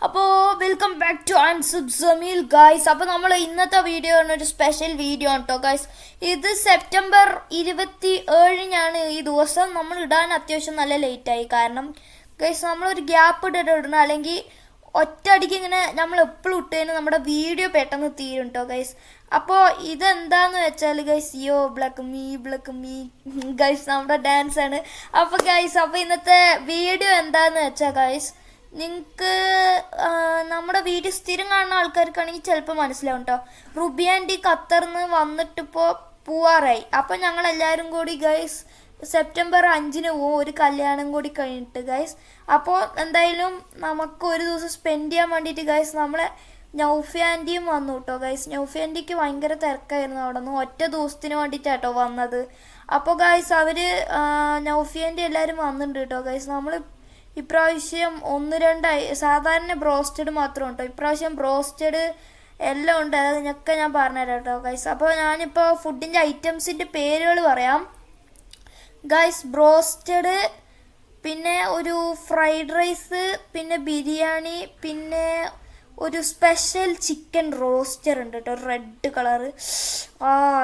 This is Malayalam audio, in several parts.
അപ്പോൾ welcome back to Ansub Sameel guys. അപ്പോൾ നമ്മൾ ഇന്നത്തെ വീഡിയോ ഒരു സ്പെഷ്യൽ വീഡിയോ ആണ് കേട്ടോ ഗൈസ്. ഇത് സെപ്റ്റംബർ 27 ഈ ദിവസം നമ്മൾ ഇടാൻ അത്യാവശ്യം നല്ല ലേറ്റായി. കാരണം ഗൈസ് നമ്മളൊരു ഗ്യാപ്പ് ഇടണം, അല്ലെങ്കിൽ ഒറ്റയടിക്ക് ഇങ്ങനെ നമ്മൾ എപ്പോഴും ഇട്ടതിന് നമ്മുടെ വീഡിയോ പെട്ടെന്ന് തീരും കേട്ടോ ഗൈസ്. അപ്പോൾ ഇതെന്താന്ന് വെച്ചാൽ ഗൈസ് ബ്ലക്ക് മീ ഗൈസ് നമ്മുടെ ഡാൻസ് ആണ്. അപ്പോൾ ഗൈസ് അപ്പോൾ ഇന്നത്തെ വീഡിയോ എന്താന്ന് വെച്ചാൽ ഗൈസ്, നിങ്ങൾക്ക് നമ്മുടെ വീഡിയോ സ്ഥിരം കാണുന്ന ആൾക്കാർക്കാണെങ്കിൽ ചിലപ്പോൾ മനസ്സിലാവും കേട്ടോ. റുബി ആൻറ്റി ഖത്തറിന്ന് വന്നിട്ടിപ്പോൾ പോവാറായി. അപ്പം ഞങ്ങളെല്ലാവരും കൂടി ഗൈസ് സെപ്റ്റംബർ 5 പോകും, ഒരു കല്യാണം കൂടി കഴിഞ്ഞിട്ട് ഗൈസ്. അപ്പോൾ എന്തായാലും നമുക്ക് ഒരു ദിവസം സ്പെൻഡ് ചെയ്യാൻ വേണ്ടിയിട്ട് ഗൈസ് നമ്മളെ നൗഫി ആൻറ്റിയും വന്നു കേട്ടോ ഗൈസ്. നൗഫി ആൻറ്റിക്ക് ഭയങ്കര തിരക്കായിരുന്നു അവിടെ നിന്ന്, ഒറ്റ ദിവസത്തിന് വേണ്ടിയിട്ടാട്ടോ വന്നത്. അപ്പോൾ ഗൈസ് അവർ നൗഫി ആൻറ്റി എല്ലാവരും വന്നിട്ടുണ്ട് കേട്ടോ ഗൈസ്. നമ്മൾ ഇപ്രാവശ്യം 1-2 സാധാരണ ബ്രോസ്റ്റഡ് മാത്രം ഉണ്ടോ, ഇപ്രാവശ്യം ബ്രോസ്റ്റഡ് എല്ലാം ഉണ്ട്. അതൊക്കെ ഞാൻ പറഞ്ഞുതരാം കേട്ടോ ഗൈസ്. അപ്പോൾ ഞാനിപ്പോൾ ഫുഡിൻ്റെ ഐറ്റംസിൻ്റെ പേരുകൾ പറയാം ഗൈസ്. ബ്രോസ്റ്റഡ്, പിന്നെ ഒരു ഫ്രൈഡ് റൈസ്, പിന്നെ ബിരിയാണി, പിന്നെ ഒരു സ്പെഷ്യൽ ചിക്കൻ റോസ്റ്റർ ഉണ്ട് കേട്ടോ, റെഡ് കളറ്.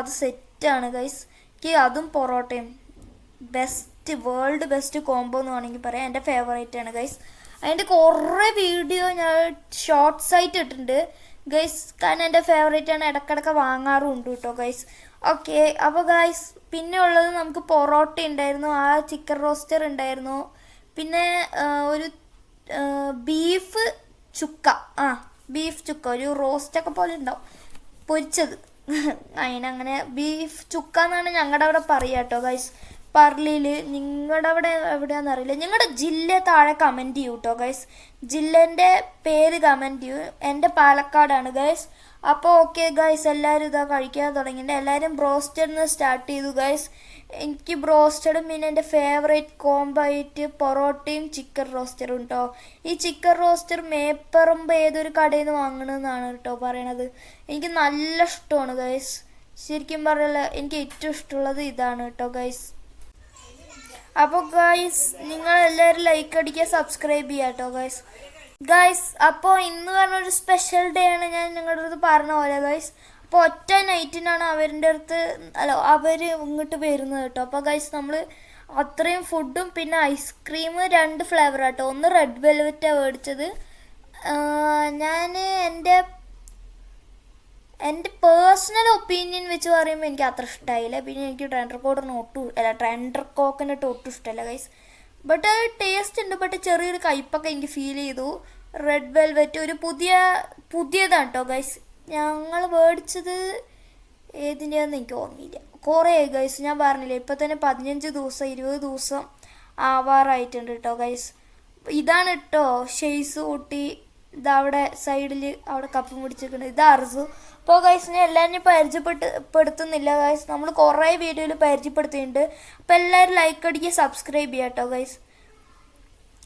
അത് സെറ്റാണ് ഗൈസ്. എനിക്ക് അതും പൊറോട്ടയും വേൾഡ് ബെസ്റ്റ് കോംബോ എന്ന് വേണമെങ്കിൽ പറയാം. എൻ്റെ ഫേവറേറ്റ് ആണ് ഗൈസ്. അതിൻ്റെ കുറേ വീഡിയോ ഞാൻ ഷോർട്സ് ആയിട്ട് ഇട്ടിട്ടുണ്ട് ഗൈസ്, കാരണം എൻ്റെ ഫേവറേറ്റ് ആണ്, ഇടയ്ക്കിടയ്ക്ക് വാങ്ങാറും ഉണ്ട് കേട്ടോ ഗൈസ്. ഓക്കെ, അപ്പോൾ ഗൈസ് പിന്നെ ഉള്ളത് നമുക്ക് പൊറോട്ട ഉണ്ടായിരുന്നു, ആ ചിക്കൻ റോസ്റ്റർ ഉണ്ടായിരുന്നു, പിന്നെ ഒരു ബീഫ് ചുക്ക, ബീഫ് ചുക്ക ഒരു റോസ്റ്റൊക്കെ പോലെ ഉണ്ടാവും, പൊരിച്ചത്. അതിനങ്ങനെ ബീഫ് ചുക്ക എന്നാണ് ഞങ്ങളുടെ അവിടെ പറയുക കേട്ടോ ഗൈസ്. പറലിയിൽ നിങ്ങളുടെ അവിടെ എവിടെയാണെന്നറിയില്ല. നിങ്ങളുടെ ജില്ല താഴെ കമൻറ്റ് ചെയ്യൂ കേട്ടോ ഗൈസ്, ജില്ലേൻ്റെ പേര് കമൻറ്റ് ചെയ്യൂ. എൻ്റെ പാലക്കാടാണ് ഗൈസ്. അപ്പോൾ ഓക്കെ ഗൈസ്, എല്ലാവരും ഇതാ കഴിക്കാൻ തുടങ്ങിയിട്ട് എല്ലാവരും ബ്രോസ്റ്റഡിന് സ്റ്റാർട്ട് ചെയ്തു ഗൈസ്. എനിക്ക് ബ്രോസ്റ്റഡും പിന്നെ എൻ്റെ ഫേവറേറ്റ് കോംബോ ആയിട്ട് പൊറോട്ടയും ചിക്കൻ റോസ്റ്ററും കേട്ടോ. ഈ ചിക്കൻ റോസ്റ്റർ മേപ്പറമ്പ് ഏതൊരു കടയിൽ നിന്ന് വാങ്ങണമെന്നാണ് കേട്ടോ പറയണത്. എനിക്ക് നല്ല ഇഷ്ടമാണ് ഗൈസ്. ശരിക്കും പറയല്ല, എനിക്ക് ഏറ്റവും ഇഷ്ടമുള്ളത് ഇതാണ് കേട്ടോ ഗൈസ്. അപ്പോൾ ഗൈസ് നിങ്ങളെല്ലാവരും ലൈക്ക് അടിക്കുക, സബ്സ്ക്രൈബ് ചെയ്യുക കേട്ടോ ഗൈസ്. അപ്പോൾ ഇന്ന് പറഞ്ഞൊരു സ്പെഷ്യൽ ഡേ ആണ്, ഞാൻ നിങ്ങളുടെ അടുത്ത് പറഞ്ഞ പോലെ ഗൈസ്. അപ്പോൾ ഒറ്റ നൈറ്റിനാണ് അവരുടെ അടുത്ത് അവർ ഇങ്ങോട്ട് വരുന്നത് കേട്ടോ. അപ്പോൾ ഗൈസ് നമ്മൾ അത്രയും ഫുഡും പിന്നെ ഐസ്ക്രീം 2 ഫ്ലേവർ ആട്ടോ. ഒന്ന് റെഡ് വെൽവെറ്റാണ് മേടിച്ചത്. ഞാൻ എൻ്റെ പേഴ്സണൽ ഒപ്പീനിയൻ വെച്ച് പറയുമ്പോൾ എനിക്ക് അത്ര ഇഷ്ടമായില്ല. പിന്നെ എനിക്ക് ട്രെൻഡർ കോക്കനട്ട് ഒട്ടും ഇഷ്ടമല്ല ഗൈസ്. ബട്ട് അത് ടേസ്റ്റ് ഉണ്ട്, ബട്ട് ചെറിയൊരു കയ്പ്പൊക്കെ എനിക്ക് ഫീൽ ചെയ്തു. റെഡ് വെൽവെറ്റ് ഒരു പുതിയതാണ് കേട്ടോ ഗൈസ്. ഞങ്ങൾ മേടിച്ചത് ഏതിൻ്റെയാണെന്ന് എനിക്ക് ഓർമ്മയില്ല, കുറേ ഗൈസ്. ഞാൻ പറഞ്ഞില്ലേ ഇപ്പം തന്നെ 15 ദിവസം 20 ദിവസം ആവാറായിട്ടുണ്ട് കേട്ടോ ഗൈസ്. ഇതാണ് കേട്ടോ ഷെയ്സ് കൂട്ടി, ഇതവിടെ സൈഡിൽ അവിടെ കപ്പും പിടിച്ചിരിക്കുന്നത്, ഇത് അർസു. അപ്പോൾ ഗൈസ് ഞാൻ എല്ലാവരും പരിചയപ്പെടുത്തുന്നില്ല ഗൈസ്, നമ്മൾ കുറേ വീഡിയോയിൽ പരിചയപ്പെടുത്തിയിട്ടുണ്ട്. അപ്പോൾ എല്ലാവരും ലൈക്ക് അടിക്കുക, സബ്സ്ക്രൈബ് ചെയ്യുക കേട്ടോ ഗൈസ്.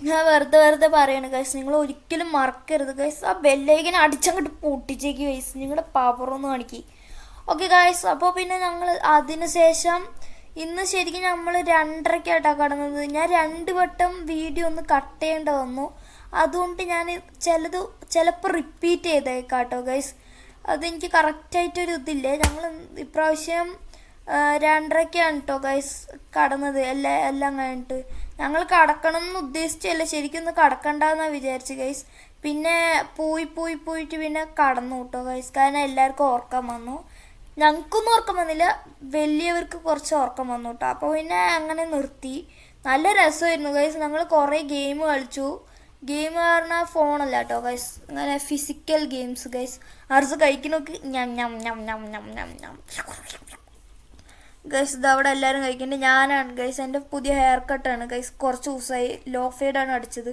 ഞാൻ വെറുതെ പറയണം ഗൈസ്, നിങ്ങൾ ഒരിക്കലും മറക്കരുത് ഗൈസ്. ആ ബെല്ലൈക്കനെ അടിച്ചങ്ങോട്ട് പൊട്ടിച്ചേക്ക് ഗൈസ്, നിങ്ങളുടെ പവറൊന്ന് കാണിക്കി. ഓക്കെ ഗൈസ്, അപ്പോൾ പിന്നെ ഞങ്ങൾ അതിന് ശേഷം ഇന്ന് ശരിക്കും നമ്മൾ 2:30 കടന്നത്. ഞാൻ 2 വട്ടം വീഡിയോ ഒന്ന് കട്ട് ചെയ്യേണ്ട വന്നു. അതുകൊണ്ട് ഞാൻ ചിലപ്പോൾ റിപ്പീറ്റ് ചെയ്തേക്കാം കേട്ടോ ഗൈസ്. അതെനിക്ക് കറക്റ്റായിട്ടൊരു ഇതില്ലേ. ഞങ്ങൾ ഇപ്രാവശ്യം 2:30 കേട്ടോ ഗൈസ് കടന്നത്. എല്ലാം കഴിഞ്ഞിട്ട് ഞങ്ങൾ കടക്കണം എന്ന് ഉദ്ദേശിച്ചല്ല, ശരിക്കും ഒന്ന് കടക്കണ്ടെന്നാണ് വിചാരിച്ചു ഗൈസ്. പിന്നെ പോയിട്ട് പിന്നെ കടന്നു കേട്ടോ ഗൈസ്, കാരണം എല്ലാവർക്കും ഓർക്കാൻ വന്നു. ഞങ്ങൾക്കൊന്നും ഓർക്കം വന്നില്ല, വലിയവർക്ക് കുറച്ച് ഓർക്കം വന്നു കേട്ടോ. അപ്പോൾ പിന്നെ അങ്ങനെ നിർത്തി. നല്ല രസമായിരുന്നു ഗൈസ്. ഞങ്ങൾ കുറേ ഗെയിം കളിച്ചു. ഗെയിം പറഞ്ഞാൽ ഫോണല്ല കേട്ടോ ഗൈസ്, അങ്ങനെ ഫിസിക്കൽ ഗെയിംസ് ഗൈസ്. അർസ് കഴിക്കുന്നൊക്കെ ഗൈസ്. ഇതവിടെ എല്ലാവരും കഴിക്കുന്നുണ്ട്. ഞാനാണ് ഗൈസ്, എൻ്റെ പുതിയ ഹെയർ കട്ടാണ് ഗൈസ്. കുറച്ച് ദിവസമായി ലോ ഫേഡാണ് അടിച്ചത്,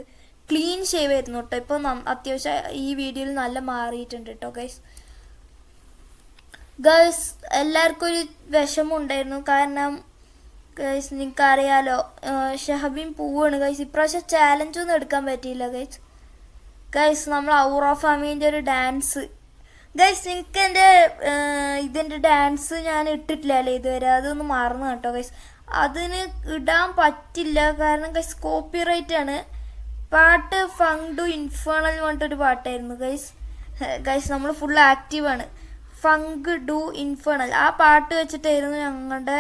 ക്ലീൻ ഷേവ് ആയിരുന്നു കേട്ടോ. ഇപ്പോൾ അത്യാവശ്യം ഈ വീഡിയോയിൽ നല്ല മാറിയിട്ടുണ്ട് കേട്ടോ ഗൈസ്. എല്ലാവർക്കും ഒരു വിഷമം ഉണ്ടായിരുന്നു, കാരണം ഗൈസ് നിങ്ങൾക്കറിയാലോ ഷഹബീൻ പോവാണ് ഗൈസ്. ഇപ്രാവശ്യം ചാലഞ്ചൊന്നും എടുക്കാൻ പറ്റിയില്ല ഗൈസ്. നമ്മൾ ഔറ ഫാമീൻ്റെ ഒരു ഡാൻസ് ഗൈസ്, നിങ്ങൾക്ക് എൻ്റെ ഇതിൻ്റെ ഡാൻസ് ഞാൻ ഇട്ടിട്ടില്ല അല്ലേ ഇതുവരെ, അതൊന്ന് മറന്നു കേട്ടോ ഗൈസ്. അതിന് ഇടാൻ പറ്റില്ല, കാരണം ഗൈസ് കോപ്പി റൈറ്റ് ആണ്. പാട്ട് ഫങ്ഡു ഇൻഫേണൽ എന്ന് പറഞ്ഞിട്ടൊരു പാട്ടായിരുന്നു ഗൈസ്. ഗൈസ് നമ്മൾ ഫുൾ ആക്റ്റീവാണ്. ഫങ്ക് ഡു ഇൻഫേണൽ ആ പാട്ട് വെച്ചിട്ടായിരുന്നു ഞങ്ങളുടെ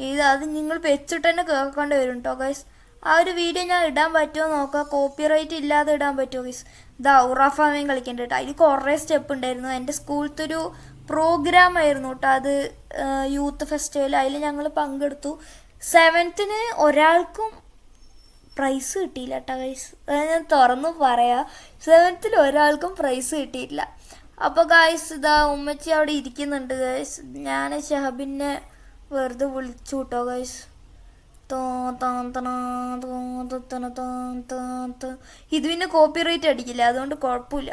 ഇത്. അത് നിങ്ങൾ വെച്ചിട്ട് തന്നെ കേൾക്കേണ്ടി വരും കേട്ടോ ഗൈസ്. ആ ഒരു വീഡിയോ ഞാൻ ഇടാൻ പറ്റുമോ നോക്കാം, കോപ്പിറൈറ്റ് ഇല്ലാതെ ഇടാൻ പറ്റുമോ ഗൈസ്. ഇതാ ഉറാഫാമയും കളിക്കേണ്ട കേട്ടോ. അതിൽ കുറേ സ്റ്റെപ്പ് ഉണ്ടായിരുന്നു. എൻ്റെ സ്കൂളത്തെ ഒരു പ്രോഗ്രാം ആയിരുന്നു കേട്ടോ അത്, യൂത്ത് ഫെസ്റ്റിവൽ. അതിൽ ഞങ്ങൾ പങ്കെടുത്തു. 7th ഒരാൾക്കും പ്രൈസ് കിട്ടിയില്ല കേട്ടോ ഗൈസ്. ഞാൻ തുറന്നു പറയാം, 7th ഒരാൾക്കും പ്രൈസ് കിട്ടിയില്ല. അപ്പോൾ ഗൈസ് ഇതാ ഉമ്മച്ചി അവിടെ ഇരിക്കുന്നുണ്ട് ഗൈസ്. ഞാൻ ഷഹബിനെ വെറുതെ വിളിച്ചു കേട്ടോ ഗൈസ്. ഇത് പിന്നെ കോപ്പിറൈറ്റ് അടിക്കില്ല, അതുകൊണ്ട് കുഴപ്പമില്ല.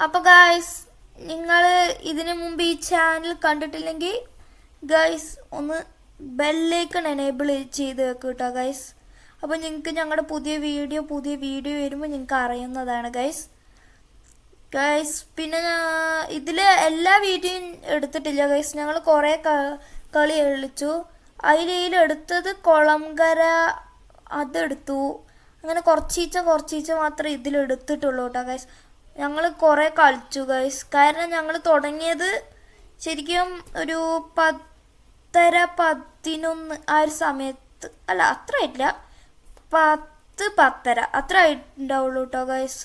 അപ്പോൾ ഗൈസ് നിങ്ങൾ ഇതിനു മുമ്പ് ഈ ചാനൽ കണ്ടിട്ടില്ലെങ്കിൽ ഗൈസ് ഒന്ന് ബെല്ലൈക്കൺ എനേബിൾ ചെയ്ത് വെക്കുക കേട്ടോ ഗൈസ്. അപ്പോൾ നിങ്ങൾക്ക് ഞങ്ങളുടെ പുതിയ വീഡിയോ വരുമ്പോൾ നിങ്ങൾക്ക് അറിയുന്നതാണ് ഗൈസ്. പിന്നെ ഇതിൽ എല്ലാ വീഡിയോയും എടുത്തിട്ടില്ല ഗൈസ്. ഞങ്ങൾ കുറേ കളി കളിച്ചു. അതിലെടുത്തത് കുളംകര അതെടുത്തു. അങ്ങനെ കുറച്ചീച്ച മാത്രമേ ഇതിലെടുത്തിട്ടുള്ളൂ കേട്ടോ ഗൈസ്. ഞങ്ങൾ കുറേ കളിച്ചു ഗൈസ്. കാരണം ഞങ്ങൾ തുടങ്ങിയത് ശരിക്കും ഒരു 10:30-11 ആ ഒരു സമയത്ത്, അല്ല അത്ര ആയിട്ടില്ല, 10-10:30 അത്ര ആയിട്ടുണ്ടാവുള്ളൂ കേട്ടോ ഗൈസ്.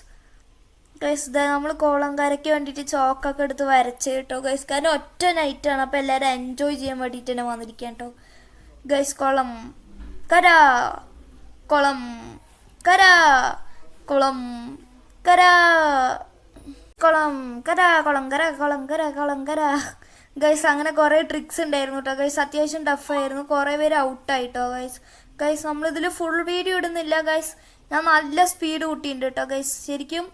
ഇതാ നമ്മൾ കുളംകരയ്ക്ക് വേണ്ടിയിട്ട് ചോക്കൊക്കെ എടുത്ത് വരച്ച് കേട്ടോ ഗൈസ്. കാരണം ഒറ്റ നൈറ്റാണ്, അപ്പോൾ എല്ലാവരും എൻജോയ് ചെയ്യാൻ വേണ്ടിയിട്ട് തന്നെ വന്നിരിക്കാം കേട്ടോ ഗൈസ്. കുളം കര കുളം കര കുളം കര കുളം കര കുളം കര കുളം കര കുളം കര ഗൈസ്. അങ്ങനെ കുറേ ട്രിക്സ് ഉണ്ടായിരുന്നു കേട്ടോ ഗൈസ്. അത്യാവശ്യം ടഫായിരുന്നു. കുറേ പേര് ഔട്ടായിട്ടോ ഗൈസ്. നമ്മളിതിൽ ഫുൾ വീഡിയോ ഇടുന്നില്ല ഗൈസ്. ഞാൻ നല്ല സ്പീഡ് കൂട്ടിയിട്ടുണ്ട് കേട്ടോ ഗൈസ്. ശരിക്കും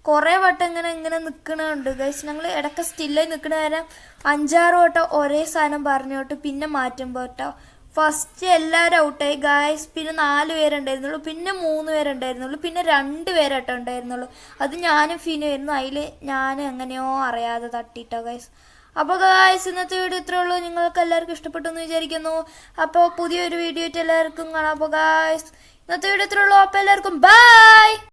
കുറേ വട്ടം ഇങ്ങനെ നിൽക്കണുണ്ട് ഗൈസ്. ഞങ്ങൾ ഇടയ്ക്ക് സ്റ്റില്ലായി നിൽക്കണ നേരം 5-6 വട്ടം ഒരേ സാധനം പറഞ്ഞോട്ട് പിന്നെ മാറ്റുമ്പോൾ കേട്ടോ. ഫസ്റ്റ് എല്ലാവരും ഔട്ടായി ഗൈസ്. പിന്നെ 4 പേരുണ്ടായിരുന്നുള്ളൂ, പിന്നെ 3 പേരുണ്ടായിരുന്നുള്ളൂ, പിന്നെ 2 പേരാട്ടോ ഉണ്ടായിരുന്നുള്ളൂ. അത് ഞാനും ഫിനും ആയിരുന്നു. അതിൽ ഞാൻ എങ്ങനെയോ അറിയാതെ തട്ടിട്ടോ ഗൈസ്. അപ്പോൾ ഗൈസ് ഇന്നത്തെ വീഡിയോ ഇത്രേ ഉള്ളൂ. നിങ്ങൾക്ക് എല്ലാവർക്കും ഇഷ്ടപ്പെട്ടു എന്ന് വിചാരിക്കുന്നു. അപ്പോൾ പുതിയൊരു വീഡിയോ ആയിട്ട് എല്ലാവർക്കും കാണാം. അപ്പോൾ ഗൈസ് ഇന്നത്തെ വീഡിയോ ഇത്രേ ഉള്ളൂ. അപ്പോൾ എല്ലാവർക്കും ബൈ.